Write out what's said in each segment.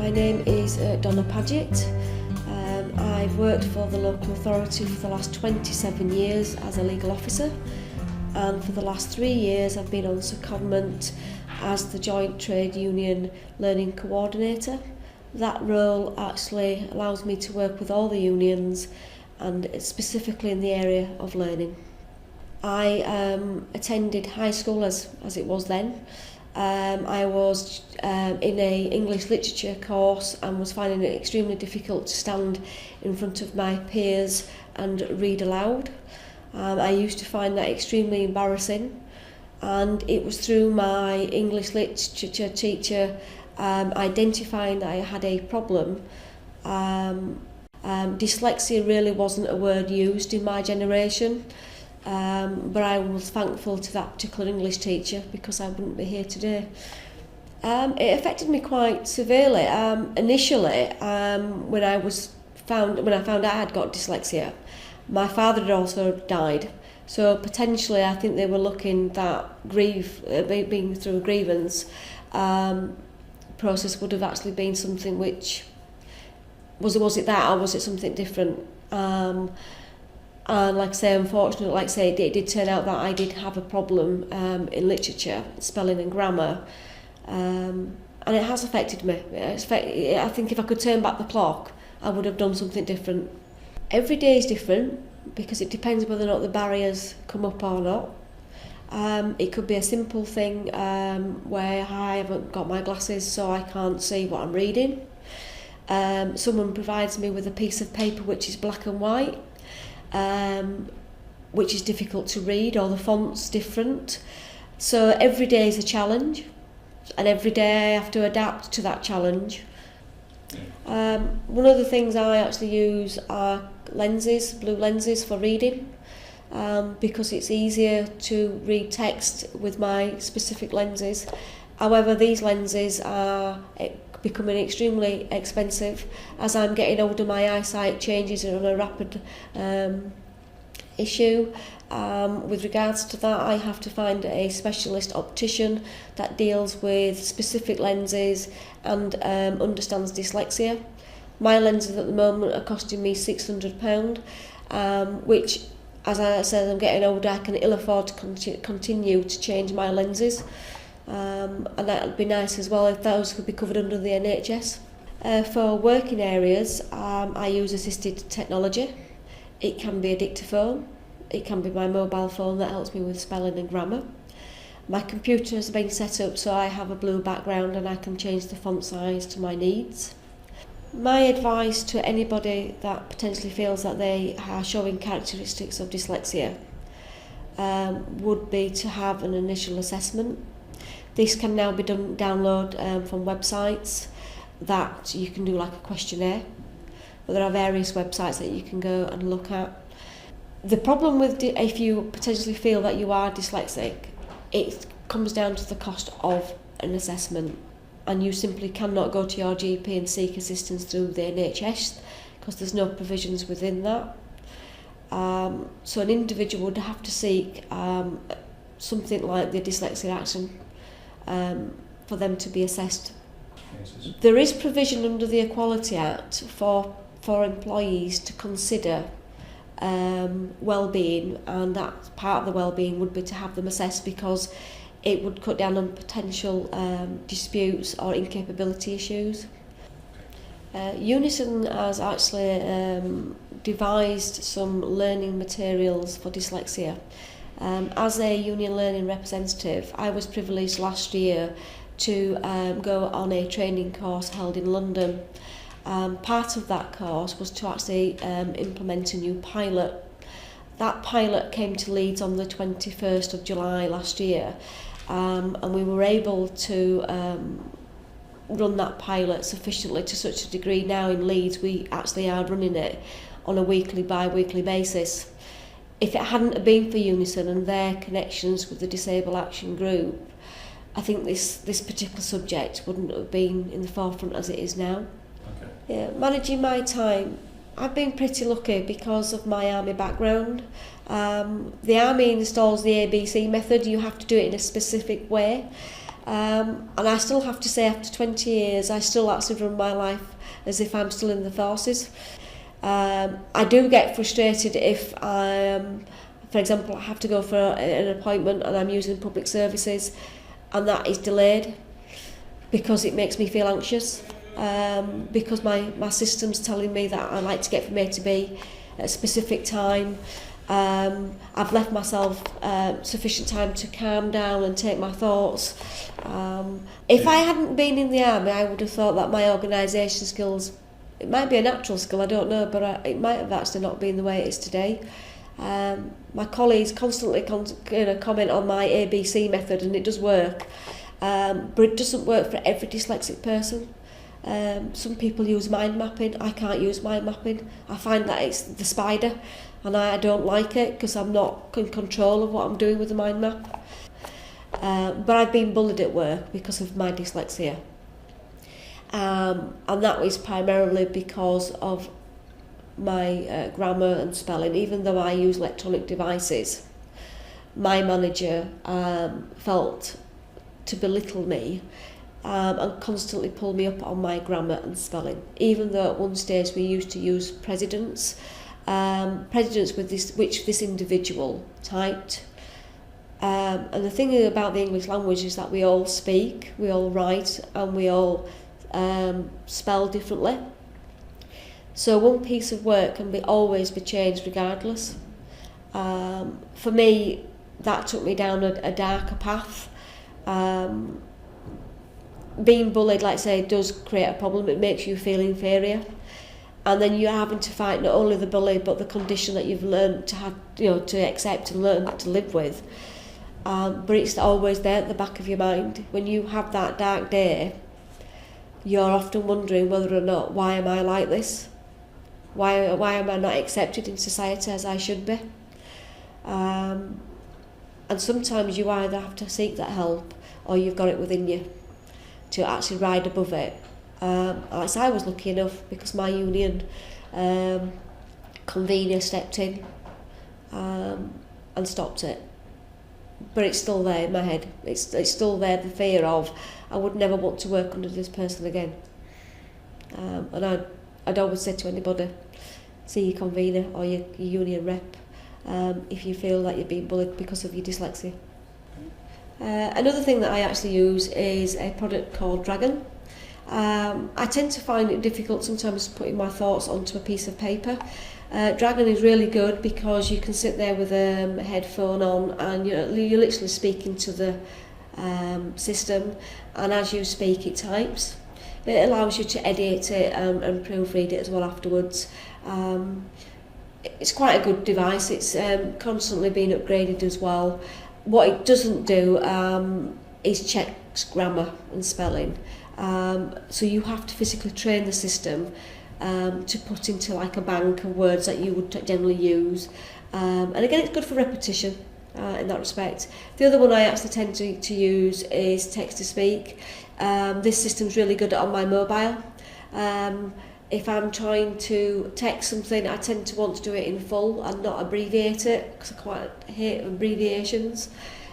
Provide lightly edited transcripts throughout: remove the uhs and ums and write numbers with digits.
My name is Donna Paget. I've worked for the local authority for the last 27 years as a legal officer, and for the last 3 years I've been on secondment as the Joint Trade Union Learning Coordinator. That role actually allows me to work with all the unions and specifically in the area of learning. I attended high school as it was then. I was in a English literature course and was finding it extremely difficult to stand in front of my peers and read aloud. I used to find that extremely embarrassing, and it was through my English literature teacher identifying that I had a problem. Dyslexia really wasn't a word used in my generation. But I was thankful to that particular English teacher because I wouldn't be here today. It affected me quite severely. Initially, when I found out I had got dyslexia, my father had also died. So potentially, I think they were looking that being through a grievance process would have actually been something which was it that, or was it something different? And like I say, unfortunately, it did turn out that I did have a problem in literature, spelling and grammar, and it has affected me. I think if I could turn back the clock, I would have done something different. Every day is different because it depends whether or not the barriers come up or not. It could be a simple thing where I haven't got my glasses so I can't see what I'm reading. Someone provides me with a piece of paper which is black and white, which is difficult to read, or the font's different. So every day is a challenge, and every day I have to adapt to that challenge. One of the things I actually use are lenses, blue lenses for reading, because it's easier to read text with my specific lenses. However, these lenses are becoming extremely expensive. As I'm getting older, my eyesight changes on a rapid issue. With regards to that, I have to find a specialist optician that deals with specific lenses and understands dyslexia. My lenses at the moment are costing me £600, which, as I said, I'm getting older, I can ill afford to continue to change my lenses. And that would be nice as well if those could be covered under the NHS. For working areas, I use assisted technology. It can be a dictaphone, it can be my mobile phone that helps me with spelling and grammar. My computer has been set up so I have a blue background and I can change the font size to my needs. My advice to anybody that potentially feels that they are showing characteristics of dyslexia would be to have an initial assessment. This can now be download from websites that you can do like a questionnaire. But there are various websites that you can go and look at. The problem with if you potentially feel that you are dyslexic, it comes down to the cost of an assessment, and you simply cannot go to your GP and seek assistance through the NHS because there's no provisions within that. So an individual would have to seek something like the Dyslexia Action for them to be assessed. There is provision under the Equality Act for employees to consider well-being, and that part of the well-being would be to have them assessed because it would cut down on potential disputes or incapability issues. UNISON has actually devised some learning materials for dyslexia. As a union learning representative, I was privileged last year to go on a training course held in London. Part of that course was to actually implement a new pilot. That pilot came to Leeds on the 21st of July last year, and we were able to run that pilot sufficiently to such a degree now in Leeds we actually are running it on a weekly, bi-weekly basis. If it hadn't been for UNISON and their connections with the Disabled Action Group, I think this particular subject wouldn't have been in the forefront as it is now. Okay. Yeah, managing my time, I've been pretty lucky because of my army background. The army installs the ABC method. You have to do it in a specific way. And I still have to say, after 20 years, I still actually run my life as if I'm still in the forces. I do get frustrated if, for example, I have to go for an appointment and I'm using public services and that is delayed, because it makes me feel anxious, because my system's telling me that I like to get from A to B at a specific time. I've left myself sufficient time to calm down and take my thoughts. If I hadn't been in the army, I would have thought that my organisation skills, it might be a natural skill, I don't know, but it might have actually not been the way it is today. My colleagues constantly comment on my ABC method, and it does work, but it doesn't work for every dyslexic person. Some people use mind mapping. I can't use mind mapping. I find that it's the spider, and I don't like it because I'm not in control of what I'm doing with the mind map. But I've been bullied at work because of my dyslexia, and that was primarily because of my grammar and spelling. Even though I use electronic devices, my manager felt to belittle me and constantly pull me up on my grammar and spelling, even though at one stage we used to use precedents with which this individual typed. And the thing about the English language is that we all speak, we all write, and we all spell differently. So one piece of work can always be changed regardless. For me, that took me down a darker path. Being bullied, like I say, does create a problem. It makes you feel inferior, and then you're having to fight not only the bully but the condition that you've learned to have, to accept and learn to live with. But it's always there at the back of your mind. When you have that dark day, you're often wondering whether or not, why am I like this? Why am I not accepted in society as I should be? And sometimes you either have to seek that help, or you've got it within you to actually ride above it. As I was lucky enough, because my union convener stepped in and stopped it. But it's still there in my head. It's still there, the fear of, I would never want to work under this person again. And I'd always say to anybody, see your convener or your union rep if you feel that you're being bullied because of your dyslexia. Another thing that I actually use is a product called Dragon. I tend to find it difficult sometimes putting my thoughts onto a piece of paper. Dragon is really good because you can sit there with a headphone on and you're literally speaking to the system, and as you speak it types. It allows you to edit it and proofread it as well afterwards. It's quite a good device. It's constantly being upgraded as well. What it doesn't do is checks grammar and spelling. So you have to physically train the system to put into like a bank of words that you would generally use. And again, it's good for repetition in that respect. The other one I actually tend to use is text-to-speak. This system's really good on my mobile. If I'm trying to text something, I tend to want to do it in full and not abbreviate it, because I quite hate abbreviations.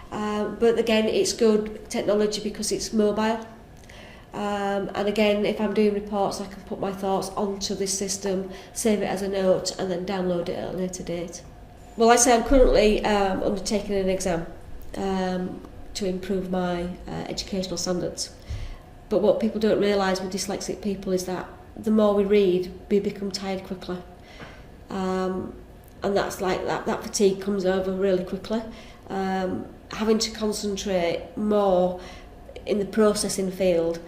But again, it's good technology because it's mobile. And again, if I'm doing reports, I can put my thoughts onto this system, save it as a note, and then download it at a later date. Well, like I say, I'm currently undertaking an exam to improve my educational standards. But what people don't realise with dyslexic people is that the more we read, we become tired quickly. And that's like that fatigue comes over really quickly. Having to concentrate more in the processing field,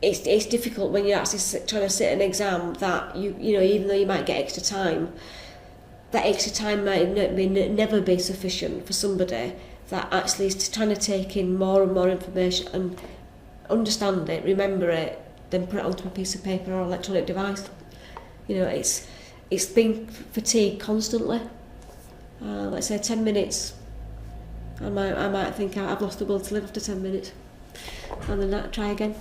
it's difficult when you're actually trying to sit an exam that even though you might get extra time, that extra time might never be sufficient for somebody that actually is trying to take in more and more information and understand it, remember it, then put it onto a piece of paper or electronic device. It's been fatigued constantly. Let's say 10 minutes, I might think I've lost the will to live after 10 minutes, and then try again.